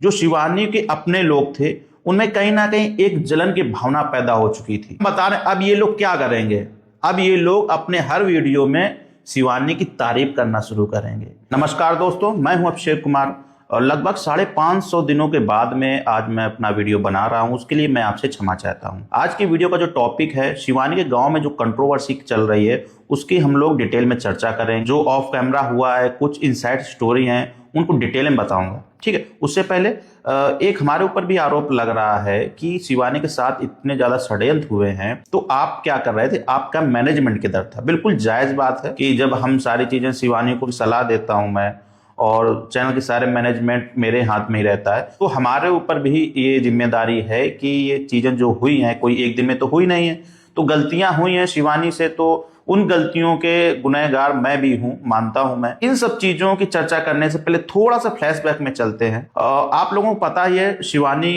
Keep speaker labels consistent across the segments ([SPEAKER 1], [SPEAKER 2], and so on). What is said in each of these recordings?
[SPEAKER 1] जो शिवानी के अपने लोग थे उनमें कहीं ना कहीं एक जलन की भावना पैदा हो चुकी थी। बता रहे अब ये लोग क्या करेंगे, अब ये लोग अपने हर वीडियो में शिवानी की तारीफ करना शुरू करेंगे। नमस्कार दोस्तों, मैं हूं अभिषेक कुमार और लगभग 550 दिनों के बाद में आज मैं अपना वीडियो बना रहा हूं। उसके लिए मैं आपसे क्षमा चाहता हूं। आज की वीडियो का जो टॉपिक है, शिवानी के गांव में जो कंट्रोवर्सी चल रही है उसकी हम लोग डिटेल में चर्चा करें। जो ऑफ कैमरा हुआ है, कुछ इनसाइड स्टोरी हैं, उनको डिटेल में बताऊंगा। ठीक है, उससे पहले एक हमारे ऊपर भी आरोप लग रहा है कि शिवानी के साथ इतने ज्यादा षड्यंत्र हुए हैं, तो आप क्या कर रहे थे? आपका मैनेजमेंट किधर था? बिल्कुल जायज बात है कि जब हम सारी चीजें शिवानी को सलाह देता हूं मैं, और चैनल के सारे मैनेजमेंट मेरे हाथ में ही रहता है, तो हमारे ऊपर भी ये जिम्मेदारी है कि ये चीजें जो हुई हैं, कोई एक दिन में तो हुई नहीं है, तो गलतियां हुई हैं शिवानी से, तो उन गलतियों के गुनहगार मैं भी हूं, मानता हूं मैं। इन सब चीजों की चर्चा करने से पहले थोड़ा सा फ्लैशबैक में चलते हैं। आप लोगों को पता ही है शिवानी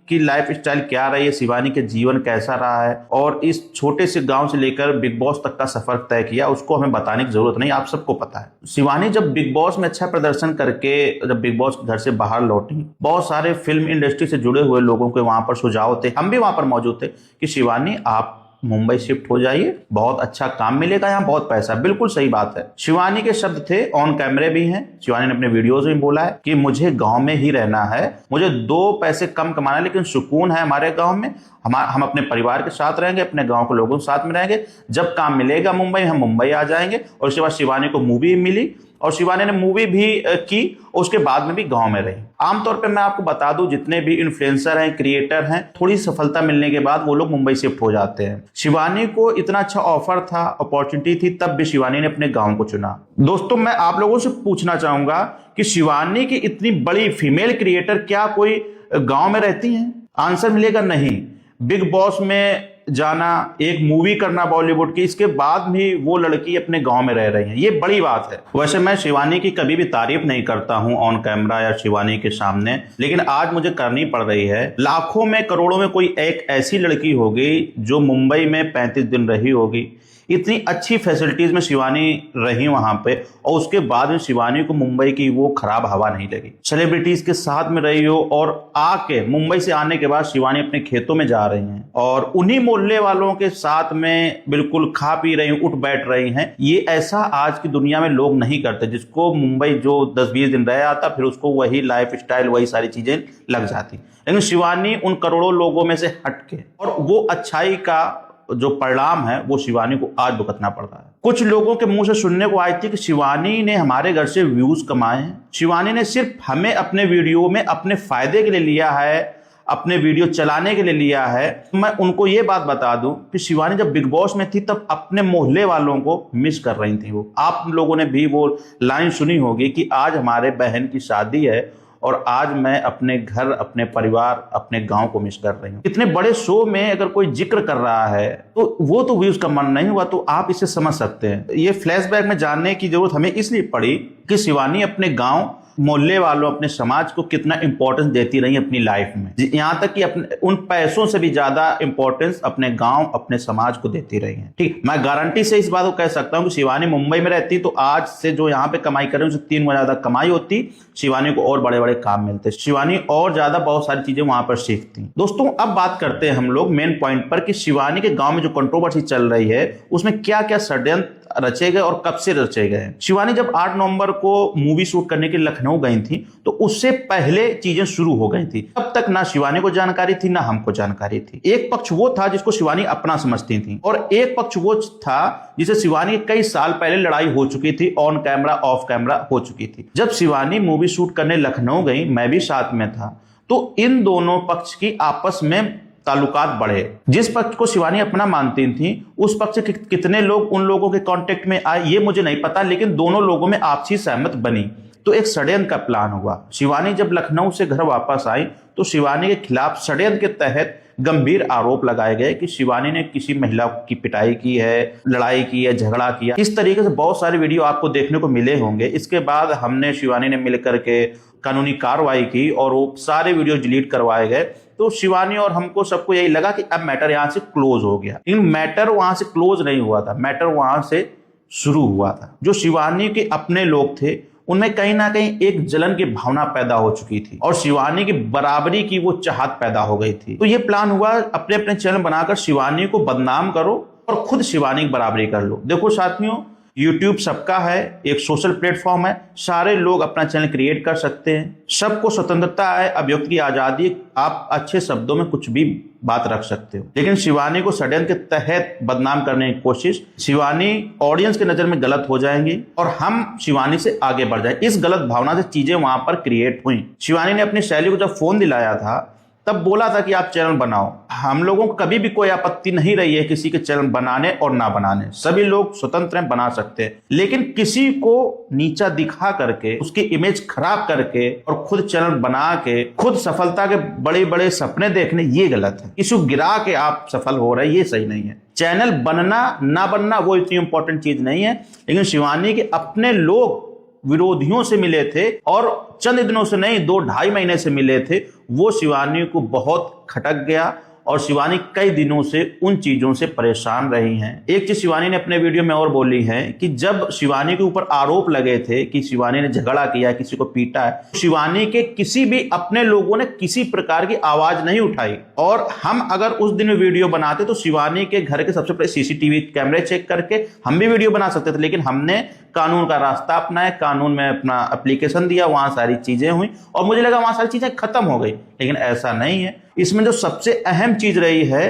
[SPEAKER 1] की लाइफ स्टाइल क्या रही है, शिवानी के जीवन कैसा रहा है, और इस छोटे से गांव से लेकर बिग बॉस तक का सफर तय किया, उसको हमें बताने की जरूरत नहीं, आप सबको पता है। शिवानी जब बिग बॉस में अच्छा प्रदर्शन करके जब बिग बॉस घर से बाहर लौटी, बहुत सारे फिल्म इंडस्ट्री से जुड़े हुए लोगों के वहां पर सुझाव थे, हम भी वहां पर मौजूद थे कि शिवानी आप मुंबई शिफ्ट हो जाइए, बहुत अच्छा काम मिलेगा, यहाँ बहुत पैसा। बिल्कुल सही बात है। शिवानी के शब्द थे, ऑन कैमरे भी हैं, शिवानी ने अपने वीडियोज में बोला है कि मुझे गांव में ही रहना है, मुझे 2 पैसे कम कमाना है, लेकिन सुकून है हमारे गांव में। हम अपने परिवार के साथ रहेंगे, अपने गांव के लोगों के साथ में रहेंगे। जब काम मिलेगा मुंबई, हम मुंबई आ जाएंगे। और उसके बाद शिवानी को मूवी मिली और शिवानी ने मूवी भी की, उसके बाद में भी गांव में रही। आमतौर पे मैं आपको बता दूं, जितने भी इन्फ्लुएंसर हैं, क्रिएटर हैं, थोड़ी सफलता मिलने के बाद वो लोग मुंबई शिफ्ट हो जाते हैं। शिवानी को इतना अच्छा ऑफर था, अपॉर्चुनिटी थी, तब भी शिवानी ने अपने गांव को चुना। दोस्तों, मैं आप लोगों से पूछना चाहूंगा कि शिवानी की इतनी बड़ी फीमेल क्रिएटर क्या कोई गांव में रहती हैं? आंसर मिलेगा नहीं। बिग बॉस में जाना, एक मूवी करना बॉलीवुड की, इसके बाद भी वो लड़की अपने गांव में रह रही है, ये बड़ी बात है। वैसे मैं शिवानी की कभी भी तारीफ नहीं करता हूं ऑन कैमरा या शिवानी के सामने, लेकिन आज मुझे करनी पड़ रही है। लाखों में करोड़ों में कोई एक ऐसी लड़की होगी जो मुंबई में 35 दिन रही होगी, इतनी अच्छी फैसिलिटीज में शिवानी रही वहां पे, और उसके बाद में शिवानी को मुंबई की वो खराब हवा नहीं लगी। सेलिब्रिटीज के साथ में रही हो, और आके मुंबई से आने के बाद शिवानी अपने खेतों में जा रही हैं और उन्हीं मोहल्ले वालों के साथ में बिल्कुल खा पी रही, उठ बैठ रही हैं। ये ऐसा आज की दुनिया में लोग नहीं करते। जिसको मुंबई जो 10-20 दिन रह आता, फिर उसको वही लाइफ स्टाइल, वही सारी चीजें लग जाती। लेकिन शिवानी उन करोड़ों लोगों में से हटके, और वो अच्छाई का जो परिणाम है वो शिवानी को आज भुगतना पड़ रहा है। कुछ लोगों के मुंह से सुनने को आई थी कि शिवानी ने हमारे घर से व्यूज कमाए हैं, शिवानी ने सिर्फ हमें अपने वीडियो में अपने फायदे के लिए लिया है, अपने वीडियो चलाने के लिए लिया है। मैं उनको ये बात बता दूं कि शिवानी जब बिग बॉस में थी तब अपने मोहल्ले वालों को मिस कर रही थी। वो आप लोगों ने भी वो लाइन सुनी होगी कि आज हमारे बहन की शादी है और आज मैं अपने घर, अपने परिवार, अपने गांव को मिस कर रही हूँ। इतने बड़े शो में अगर कोई जिक्र कर रहा है तो वो तो व्यूज का मन नहीं हुआ, तो आप इसे समझ सकते हैं। ये फ्लैशबैक में जानने की जरूरत हमें इसलिए पड़ी कि शिवानी अपने गांव, मोहल्ले वालों, अपने समाज को कितना इंपॉर्टेंस देती रही अपनी लाइफ में। यहाँ तक कि अपने उन पैसों से भी ज्यादा इंपॉर्टेंस अपने गांव, अपने समाज को देती रही है। ठीक, मैं गारंटी से इस बात को कह सकता हूँ कि शिवानी मुंबई में रहती तो आज से जो यहाँ पे कमाई कर रही है उससे 3 गुना ज्यादा कमाई होती, शिवानी को और बड़े बड़े काम मिलते, शिवानी और ज्यादा बहुत सारी चीजें वहां पर सीखती। दोस्तों, अब बात करते हैं हम लोग मेन पॉइंट पर कि शिवानी के गांव में जो कंट्रोवर्सी चल रही है उसमें क्या क्या षड्यंत्र रचे गए और कब से रचे गए। शिवानी जब 8 नवंबर को मूवी शूट करने के लिए लखनऊ गई थी तो उससे पहले चीजें शुरू हो गई थी। तब तक ना शिवानी को जानकारी थी ना हमको जानकारी थी। एक पक्ष वो था जिसको शिवानी अपना समझती थी, और एक पक्ष वो था जिसे शिवानी कई साल पहले लड़ाई हो चुकी थी, ऑन कैमरा ऑफ कैमरा हो चुकी थी। जब शिवानी मूवी शूट करने लखनऊ गई, मैं भी साथ में था, तो इन दोनों पक्ष की आपस में ताल्लुकात बढ़े। जिस पक्ष को शिवानी अपना मानती थी उस पक्ष के कितने लोग उन लोगों के कांटेक्ट में आए ये मुझे नहीं पता, लेकिन दोनों लोगों में आपसी सहमत बनी, तो एक षड्यंत्र का प्लान हुआ। शिवानी जब लखनऊ से घर वापस आई तो शिवानी के खिलाफ षड्यंत्र के तहत गंभीर आरोप लगाए गए कि शिवानी ने किसी महिला की पिटाई की है, लड़ाई की है, झगड़ा किया। इस तरीके से बहुत सारे वीडियो आपको देखने को मिले होंगे। इसके बाद हमने, शिवानी ने मिलकर के कानूनी कार्रवाई की और वो सारे वीडियो डिलीट करवाए गए। तो शिवानी और हमको सबको यही लगा कि अब मैटर यहां से क्लोज हो गया, लेकिन मैटर वहां से क्लोज नहीं हुआ था, मैटर वहां से शुरू हुआ था। जो शिवानी के अपने लोग थे उनमें कहीं ना कहीं एक जलन की भावना पैदा हो चुकी थी और शिवानी की बराबरी की वो चाहत पैदा हो गई थी। तो ये प्लान हुआ, अपने अपने चैनल बनाकर शिवानी को बदनाम करो और खुद शिवानी की बराबरी कर लो। देखो साथियों, YouTube सबका है, एक सोशल प्लेटफॉर्म है, सारे लोग अपना चैनल क्रिएट कर सकते हैं, सबको स्वतंत्रता है, अभिव्यक्ति की आजादी, आप अच्छे शब्दों में कुछ भी बात रख सकते हो। लेकिन शिवानी को षड्यंत्र के तहत बदनाम करने की कोशिश, शिवानी ऑडियंस के नजर में गलत हो जाएंगी और हम शिवानी से आगे बढ़ जाए, इस गलत भावना से चीजें वहां पर क्रिएट हुई। शिवानी ने अपनी शैली को जब फोन दिलाया था तब बोला था कि आप चैनल बनाओ। हम लोगों को कभी भी कोई आपत्ति नहीं रही है किसी के चैनल बनाने और ना बनाने, सभी लोग स्वतंत्र हैं, बना सकते हैं। लेकिन किसी को नीचा दिखा करके, उसकी इमेज खराब करके और खुद चैनल बना के खुद सफलता के बड़े बड़े सपने देखने, ये गलत है। किसी को गिरा के आप सफल हो रहे हैं, ये सही नहीं है। चैनल बनना ना बनना वो इतनी इंपॉर्टेंट चीज नहीं है। लेकिन शिवानी के अपने लोग विरोधियों से मिले थे और चंद दिनों से नहीं, 2-2.5 महीने से मिले थे, वो शिवानी को बहुत खटक गया और शिवानी कई दिनों से उन चीजों से परेशान रही हैं। एक चीज शिवानी ने अपने वीडियो में और बोली है कि जब शिवानी के ऊपर आरोप लगे थे कि शिवानी ने झगड़ा किया, किसी को पीटा है, शिवानी के किसी भी अपने लोगों ने किसी प्रकार की आवाज नहीं उठाई। और हम अगर उस दिन वीडियो बनाते तो शिवानी के घर के सबसे पहले सीसीटीवी कैमरे चेक करके हम भी वीडियो बना सकते थे। लेकिन हमने कानून का रास्ता अपनाया, कानून में अपना एप्लीकेशन दिया, वहां सारी चीजें हुई और मुझे लगा वहां सारी चीजें खत्म हो गई। लेकिन ऐसा नहीं है। इसमें जो सबसे अहम चीज रही है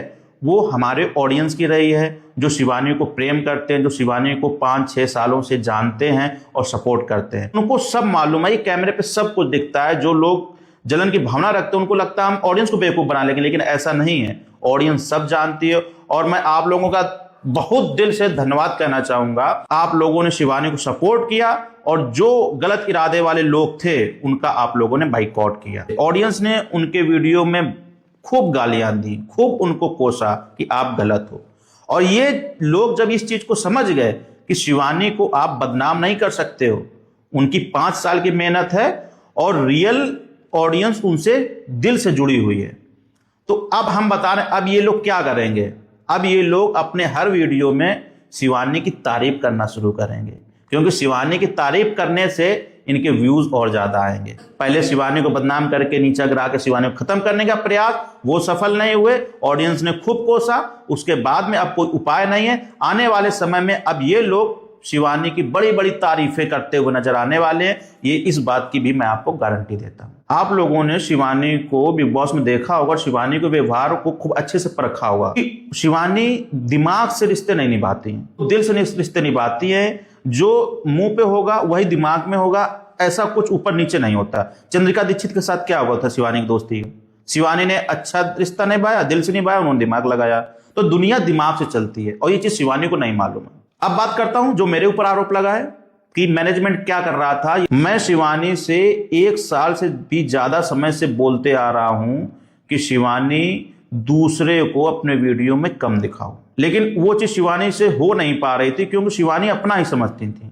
[SPEAKER 1] वो हमारे ऑडियंस की रही है, जो शिवानी को प्रेम करते हैं, जो शिवानी को 5-6 सालों से जानते हैं और सपोर्ट करते हैं। उनको सब मालूम है, ये कैमरे पे सब कुछ दिखता है। जो लोग जलन की भावना रखते हैं उनको लगता है हम ऑडियंस को बेवकूफ बना लेंगे, लेकिन ऐसा नहीं है। ऑडियंस सब जानती है और मैं आप लोगों का बहुत दिल से धन्यवाद कहना चाहूंगा। आप लोगों ने शिवानी को सपोर्ट किया और जो गलत इरादे वाले लोग थे उनका आप लोगों ने बाइकआउट किया। ऑडियंस ने उनके वीडियो में खूब गालियां दी, खूब उनको कोसा कि आप गलत हो। और ये लोग जब इस चीज को समझ गए कि शिवानी को आप बदनाम नहीं कर सकते हो, उनकी 5 साल की मेहनत है और रियल ऑडियंस उनसे दिल से जुड़ी हुई है, तो अब हम बता रहे हैं अब ये लोग क्या करेंगे। अब ये लोग अपने हर वीडियो में शिवानी की तारीफ करना शुरू करेंगे, क्योंकि शिवानी की तारीफ करने से इनके व्यूज और ज्यादा आएंगे। पहले शिवानी को बदनाम करके नीचा गिरा के शिवानी को खत्म करने का प्रयास, वो सफल नहीं हुए, ऑडियंस ने खूब कोसा। उसके बाद में अब कोई उपाय नहीं है। आने वाले समय में अब ये लोग शिवानी की बड़ी बड़ी तारीफें करते हुए नजर आने वाले हैं। ये इस बात की भी मैं आपको गारंटी देता हूं। आप लोगों ने शिवानी को बिग बॉस में देखा होगा, शिवानी के व्यवहार को खूब अच्छे से परखा होगा। शिवानी दिमाग से रिश्ते नहीं निभाती हैं, दिल से रिश्ते निभाती है। जो मुंह पे होगा वही दिमाग में होगा, ऐसा कुछ ऊपर नीचे नहीं होता। चंद्रिका दीक्षित के साथ क्या हुआ था शिवानी की दोस्ती? शिवानी ने अच्छा रिश्ता निभाया, दिल से निभाया, उन्होंने दिमाग लगाया। तो दुनिया दिमाग से चलती है और ये चीज शिवानी को नहीं मालूम है। अब बात करता हूं जो मेरे ऊपर आरोप लगा है कि मैनेजमेंट क्या कर रहा था। मैं शिवानी से 1 साल से भी ज्यादा समय से बोलते आ रहा हूं कि शिवानी दूसरे को अपने वीडियो में कम दिखाओ, लेकिन वो चीज शिवानी से हो नहीं पा रही थी क्योंकि शिवानी अपना ही समझती थी।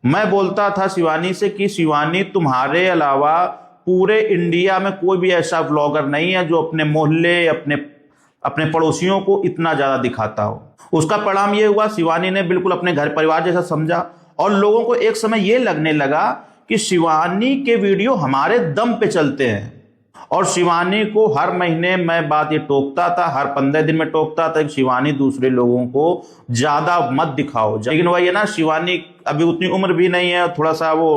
[SPEAKER 1] मैं बोलता था शिवानी से कि शिवानी, तुम्हारे अलावा पूरे इंडिया में कोई भी ऐसा व्लॉगर नहीं है जो अपने मोहल्ले, अपने पड़ोसियों को इतना ज्यादा दिखाता हो। उसका परिणाम ये हुआ, शिवानी ने बिल्कुल अपने घर परिवार जैसा समझा और लोगों को एक समय ये लगने लगा कि शिवानी के वीडियो हमारे दम पे चलते हैं। और शिवानी को हर महीने मैं बात ये टोकता था, हर 15 दिन में टोकता था कि शिवानी दूसरे लोगों को ज्यादा मत दिखाओ। लेकिन वही है ना, शिवानी अभी उतनी उम्र भी नहीं है, थोड़ा सा वो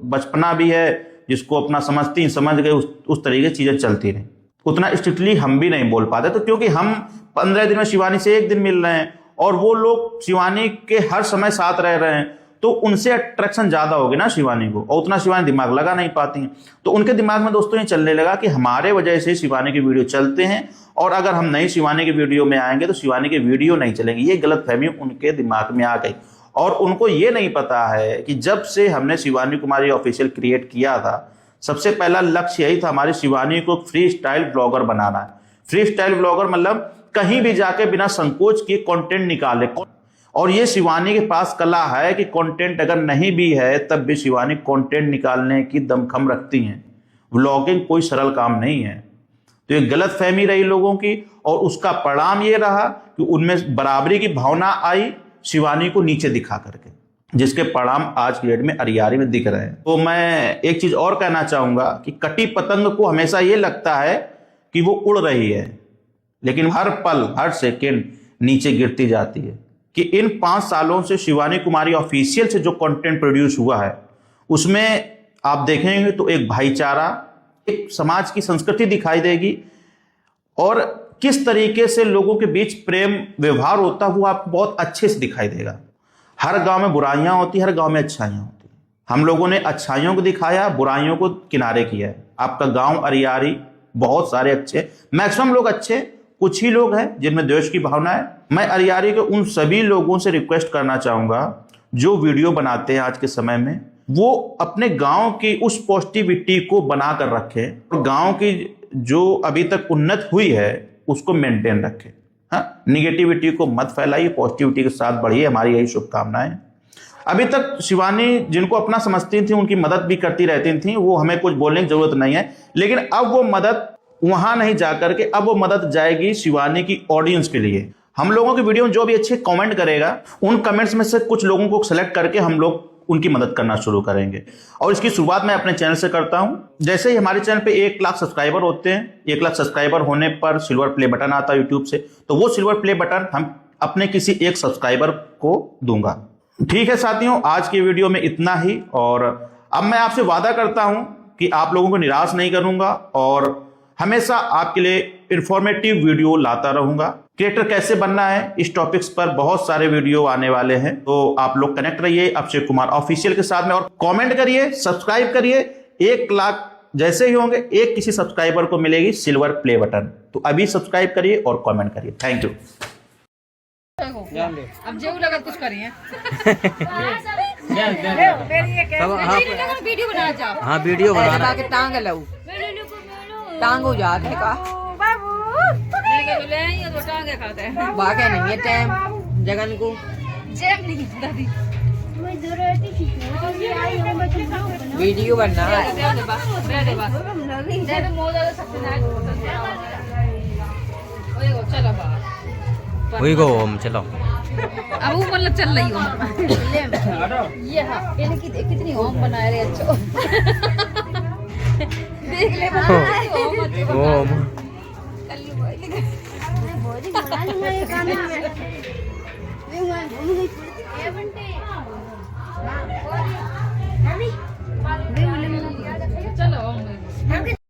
[SPEAKER 1] बचपना भी है, जिसको अपना समझ गए उस तरीके की चीजें चलती रही। उतना स्ट्रिक्टली हम भी नहीं बोल पाते, तो क्योंकि हम 15 दिन में शिवानी से 1 दिन मिल रहे हैं और वो लोग शिवानी के हर समय साथ रह रहे हैं, तो उनसे अट्रैक्शन ज्यादा होगी ना शिवानी को, और उतना शिवानी दिमाग लगा नहीं पाती हैं। तो उनके दिमाग में दोस्तों ये चलने लगा कि हमारे वजह से शिवानी के वीडियो चलते हैं और अगर हम नहीं शिवानी के वीडियो में आएंगे तो शिवानी के वीडियो नहीं चलेंगे। ये गलतफहमी उनके दिमाग में आ गई और उनको ये नहीं पता है कि जब से हमने शिवानी कुमारी ऑफिशियल क्रिएट किया था, सबसे पहला लक्ष्य यही था हमारी शिवानी को फ्री स्टाइल ब्लॉगर बनाना है। फ्री स्टाइल ब्लॉगर मतलब कहीं भी जाके बिना संकोच किए कंटेंट निकाले। और ये शिवानी के पास कला है कि कंटेंट अगर नहीं भी है तब भी शिवानी कंटेंट निकालने की दमखम रखती हैं। व्लॉगिंग कोई सरल काम नहीं है। तो ये गलतफहमी रही लोगों की और उसका परिणाम ये रहा कि उनमें बराबरी की भावना आई शिवानी को नीचे दिखा करके। जिसके परिणाम आज की डेट में अरियारी में दिख रहे हैं। तो मैं एक चीज और कहना चाहूंगा कि कटी पतंग को हमेशा ये लगता है कि वो उड़ रही है, लेकिन हर पल हर सेकेंड नीचे गिरती जाती है। कि इन 5 सालों से शिवानी कुमारी ऑफिशियल से जो कंटेंट प्रोड्यूस हुआ है उसमें आप देखेंगे तो एक भाईचारा, एक समाज की संस्कृति दिखाई देगी, और किस तरीके से लोगों के बीच प्रेम व्यवहार होता है वो आपको बहुत अच्छे से दिखाई देगा। हर गांव में बुराइयां होती, हर गांव में अच्छाइयां होती। हम लोगों ने अच्छाइयों को दिखाया, बुराइयों को किनारे किया है। आपका गांव अरियारी बहुत सारे अच्छे, मैक्सिमम लोग अच्छे, कुछ ही लोग हैं जिनमें द्वेष की भावना है। मैं अरियारी के उन सभी लोगों से रिक्वेस्ट करना चाहूंगा जो वीडियो बनाते हैं आज के समय में, वो अपने गांव की उस पॉजिटिविटी को बनाकर रखें और गांव की जो अभी तक उन्नत हुई है उसको मेंटेन रखें। हाँ, निगेटिविटी को मत फैलाइए, पॉजिटिविटी के साथ बढ़िए, हमारी यही शुभकामनाएं। अभी तक शिवानी जिनको अपना समझती थी उनकी मदद भी करती रहती थी, वो हमें कुछ बोलने की जरूरत नहीं है, लेकिन अब वो मदद वहां नहीं जाकर के अब वो मदद जाएगी शिवानी की ऑडियंस के लिए। हम लोगों की वीडियो में जो भी अच्छे कमेंट करेगा उन कमेंट्स में से कुछ लोगों को सिलेक्ट करके हम लोग उनकी मदद करना शुरू करेंगे, और इसकी शुरुआत मैं अपने चैनल से करता हूं। जैसे ही हमारे चैनल पे 1 लाख सब्सक्राइबर होते हैं, 1 लाख सब्सक्राइबर होने पर सिल्वर प्ले बटन आता है यूट्यूब से, तो वो सिल्वर प्ले बटन हम अपने किसी एक सब्सक्राइबर को दूंगा। ठीक है साथियों, आज की वीडियो में इतना ही, और अब मैं आपसे वादा करता हूं कि आप लोगों को निराश नहीं करूंगा और हमेशा आपके लिए इंफॉर्मेटिव वीडियो लाता रहूंगा। क्रिएटर कैसे बनना है इस टॉपिक्स पर बहुत सारे वीडियो आने वाले हैं, तो आप लोग कनेक्ट रहिए अक्षय कुमार ऑफिशियल के साथ में, और कमेंट करिए, सब्सक्राइब करिए। 1 लाख जैसे ही होंगे एक किसी सब्सक्राइबर को मिलेगी सिल्वर प्ले बटन, तो अभी सब्सक्राइब करिए और कमेंट करिए। Thank you.
[SPEAKER 2] अब जो लगा कुछ करिए वीडियो बना जाओ।
[SPEAKER 3] हाँ वीडियो बना
[SPEAKER 2] के टांग लाऊ
[SPEAKER 3] टांग हो जाते का
[SPEAKER 2] ले ये तो टांगे खाते हैं
[SPEAKER 3] बाके नहीं है टाइम जगन को
[SPEAKER 2] जेब नहीं दादी
[SPEAKER 3] वीडियो बनना है।
[SPEAKER 2] दे मोजा सबसे चलो बा
[SPEAKER 3] वही को हम चलो
[SPEAKER 2] अब वो मतलब चल रही हो ये हाँ इनकी कितनी होम बना रहे अच्छो देख ले
[SPEAKER 3] ओम
[SPEAKER 2] चलो